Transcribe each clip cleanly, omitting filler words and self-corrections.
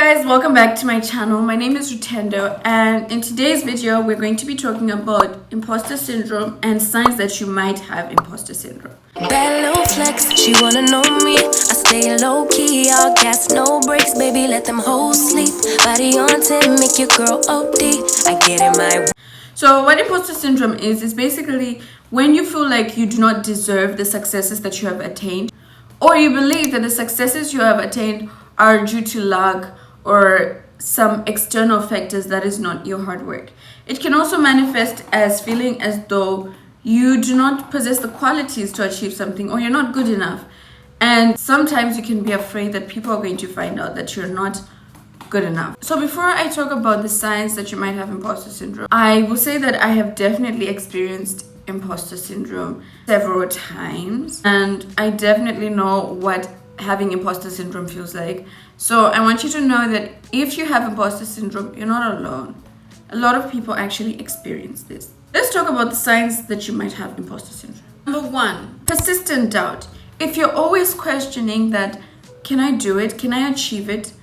guys, welcome back to my channel. My name is Rutendo, and in today's video we're going to be talking about imposter syndrome and signs that you might have imposter syndrome. Bad little flex, she wanna know me. I stay low key, all gas, no brakes, baby, let them hoes sleep. Body on 10, make your girl OD. I get in my. So what imposter syndrome is basically when you feel like you do not deserve the successes that you have attained, or you believe that the successes you have attained are due to luck or some external factors that is not your hard work. It can also manifest as feeling as though you do not possess the qualities to achieve something, or you're not good enough. And sometimes you can be afraid that people are going to find out that you're not good enough. So before I talk about the signs that you might have imposter syndrome, I will say that I have definitely experienced imposter syndrome several times, and I definitely know what having imposter syndrome feels like. So I want you to know that if you have imposter syndrome, you're not alone. A lot of people actually experience this. Let's talk about the signs that you might have imposter syndrome. Number 1, persistent doubt. If you're always questioning that, can I do it? Can I achieve it?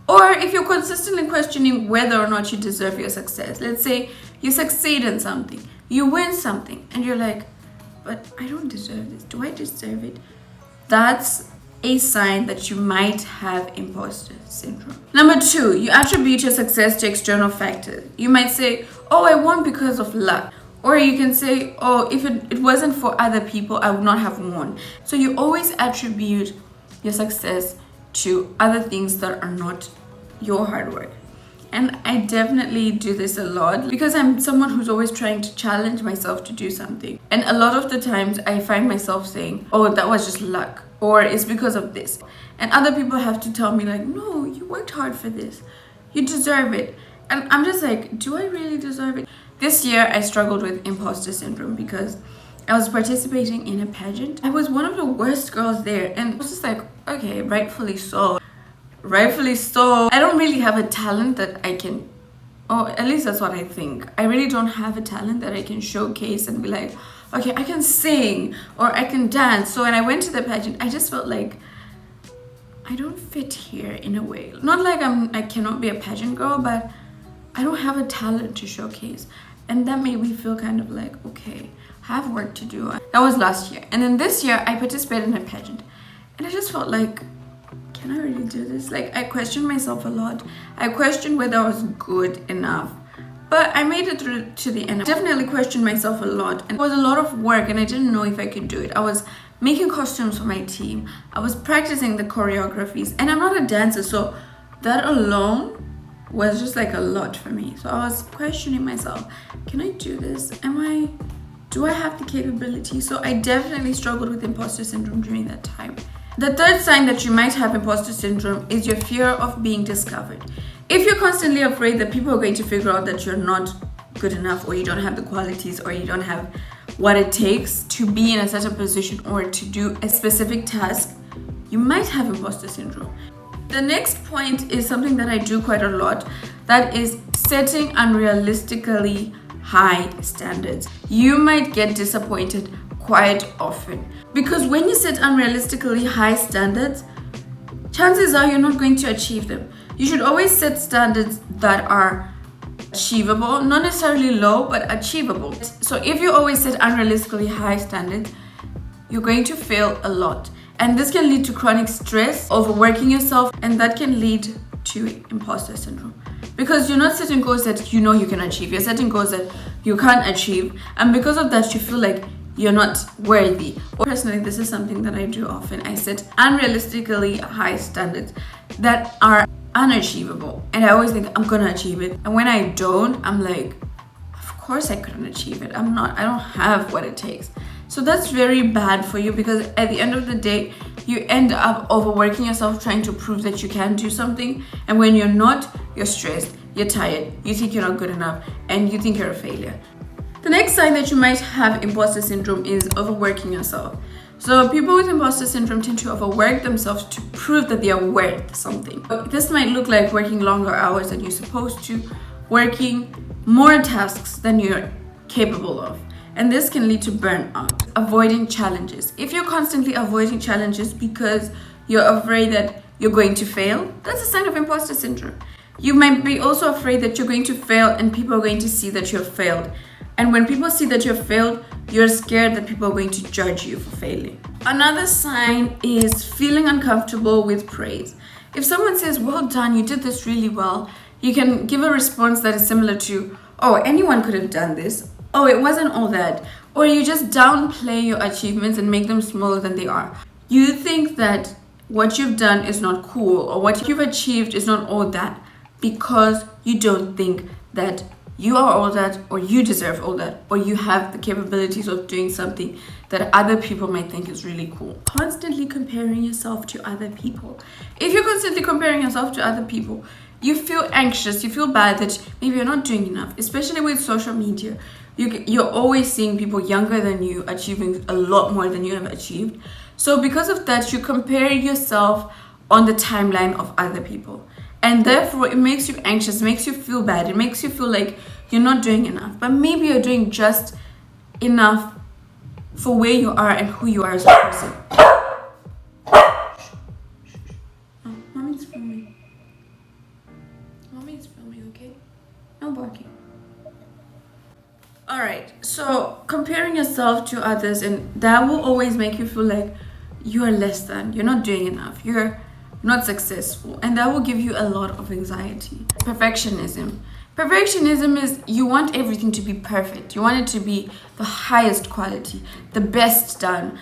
Or if you're consistently questioning whether or not you deserve your success. Let's say you succeed in something, you win something, and you're like, but I don't deserve this. Do I deserve it? That's a sign that you might have imposter syndrome. Number 2, you attribute your success to external factors. You might say, oh, I won because of luck. Or you can say, oh, if it wasn't for other people, I would not have won. So you always attribute your success to other things that are not your hard work. And I definitely do this a lot because I'm someone who's always trying to challenge myself to do something. And a lot of the times I find myself saying, oh, that was just luck, or it's because of this. And other people have to tell me like, no, you worked hard for this. You deserve it. And I'm just like, do I really deserve it? This year I struggled with imposter syndrome because I was participating in a pageant. I was one of the worst girls there, and I was just like, okay, rightfully so. I don't really have a talent that I can, or at least that's what I think. I really don't have a talent that I can showcase and be like, okay, I can sing or I can dance. So when I went to the pageant, I just felt like I don't fit here in a way. Not like I cannot be a pageant girl, but I don't have a talent to showcase. And that made me feel kind of like, okay, I have work to do. That was last year. And then this year I participated in a pageant, and I just felt like, can I really do this? Like, I questioned myself a lot. I questioned whether I was good enough. But I made it through to the end. I definitely questioned myself a lot. And it was a lot of work, and I didn't know if I could do it. I was making costumes for my team. I was practicing the choreographies. And I'm not a dancer, so that alone was just like a lot for me. So I was questioning myself. Can I do this? Do I have the capability? So I definitely struggled with imposter syndrome during that time. The third sign that you might have imposter syndrome is your fear of being discovered. If you're constantly afraid that people are going to figure out that you're not good enough, or you don't have the qualities, or you don't have what it takes to be in a certain position or to do a specific task, you might have imposter syndrome. The next point is something that I do quite a lot. That is setting unrealistically high standards. You might get disappointed quite often because when you set unrealistically high standards, chances are you're not going to achieve them. You should always set standards that are achievable, not necessarily low, but achievable. So if you always set unrealistically high standards, you're going to fail a lot. And this can lead to chronic stress, overworking yourself, and that can lead to imposter syndrome. Because you're not setting goals that you know you can achieve. You're setting goals that you can't achieve. And because of that, you feel like you're not worthy. Personally, this is something that I do often. I set unrealistically high standards that are unachievable. And I always think I'm gonna achieve it. And when I don't, I'm like, of course I couldn't achieve it. I don't have what it takes. So that's very bad for you, because at the end of the day, you end up overworking yourself trying to prove that you can do something. And when you're not, you're stressed, you're tired, you think you're not good enough, and you think you're a failure. The next sign that you might have imposter syndrome is overworking yourself. So people with imposter syndrome tend to overwork themselves to prove that they are worth something. This might look like working longer hours than you're supposed to, working more tasks than you're capable of. And this can lead to burnout. Avoiding challenges. If you're constantly avoiding challenges because you're afraid that you're going to fail, that's a sign of imposter syndrome. You might be also afraid that you're going to fail and people are going to see that you've failed. And when people see that you've failed, you're scared that people are going to judge you for failing. Another sign is feeling uncomfortable with praise. If someone says, well done, you did this really well, you can give a response that is similar to, oh, anyone could have done this. Oh, it wasn't all that. Or you just downplay your achievements and make them smaller than they are. You think that what you've done is not cool or what you've achieved is not all that because you don't think that you are all that or you deserve all that or you have the capabilities of doing something that other people might think is really cool. Constantly comparing yourself to other people. If you're constantly comparing yourself to other people, you feel anxious, you feel bad that maybe you're not doing enough, especially with social media. You're always seeing people younger than you achieving a lot more than you have achieved. So because of that, you compare yourself on the timeline of other people. And therefore, it makes you anxious, it makes you feel bad, it makes you feel like you're not doing enough. But maybe you're doing just enough for where you are and who you are as a person. Oh, mommy's filming. Mommy's filming, okay? No barking. Alright, so comparing yourself to others, and that will always make you feel like you are less than, you're not doing enough, you're not successful, and that will give you a lot of anxiety. Perfectionism. Perfectionism is you want everything to be perfect. You want it to be the highest quality, the best done.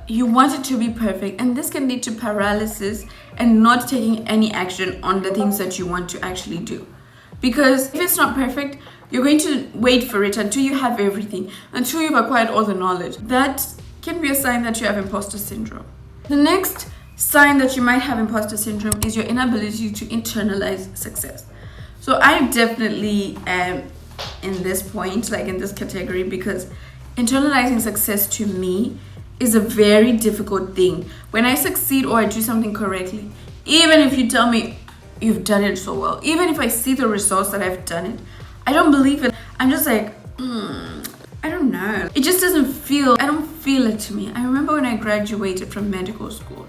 You want it to be perfect, and this can lead to paralysis and not taking any action on the things that you want to actually do. Because if it's not perfect, you're going to wait for it until you have everything, until you've acquired all the knowledge. That can be a sign that you have imposter syndrome. The next sign that you might have imposter syndrome is your inability to internalize success. So I definitely am in this point, like in this category, because internalizing success to me is a very difficult thing. When I succeed or I do something correctly, even if you tell me you've done it so well, even if I see the results that I've done it, I don't believe it. I'm just like, I don't know. It just doesn't feel, I don't feel it to me. I remember when I graduated from medical school,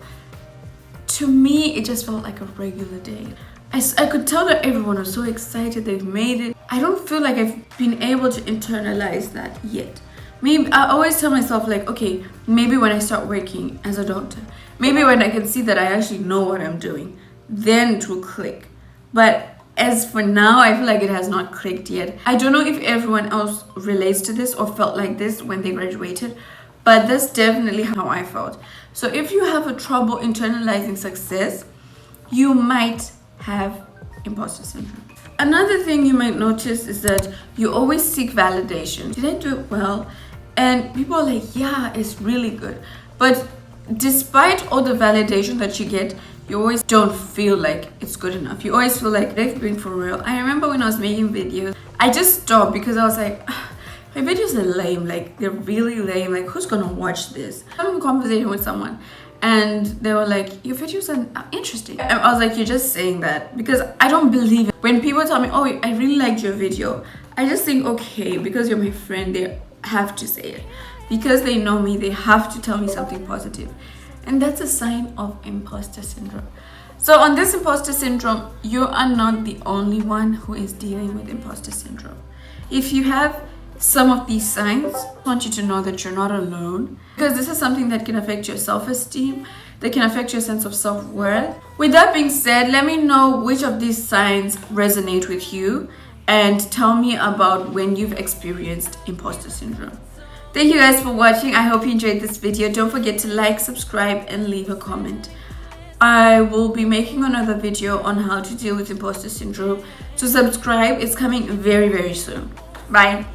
to me, it just felt like a regular day. I could tell that everyone was so excited they've made it. I don't feel like I've been able to internalize that yet. Maybe I always tell myself like, okay, maybe when I start working as a doctor, maybe when I can see that I actually know what I'm doing, then it will click. But as for now, I feel like it has not clicked yet. I don't know if everyone else relates to this or felt like this when they graduated, but that's definitely how I felt. So if you have a trouble internalizing success, you might have imposter syndrome. Another thing you might notice is that you always seek validation. Did I do it well? And people are like, yeah, it's really good. But despite all the validation that you get, you always don't feel like it's good enough. You always feel like they've been for real. I remember when I was making videos, I just stopped because I was like, my videos are lame, like they're really lame, like who's gonna watch this? I had a conversation with someone and they were like, your videos are interesting. And I was like, you're just saying that because I don't believe it. When people tell me, oh, I really liked your video, I just think, okay, because you're my friend, they have to say it. Because they know me, they have to tell me something positive. And that's a sign of imposter syndrome. So on this imposter syndrome, you are not the only one who is dealing with imposter syndrome. If you have some of these signs, I want you to know that you're not alone, because this is something that can affect your self-esteem, that can affect your sense of self-worth. With that being said, let me know which of these signs resonate with you and tell me about when you've experienced imposter syndrome. Thank you guys for watching. I hope you enjoyed this video. Don't forget to like, subscribe, and leave a comment. I will be making another video on how to deal with imposter syndrome. So subscribe. It's coming very, very soon. Bye.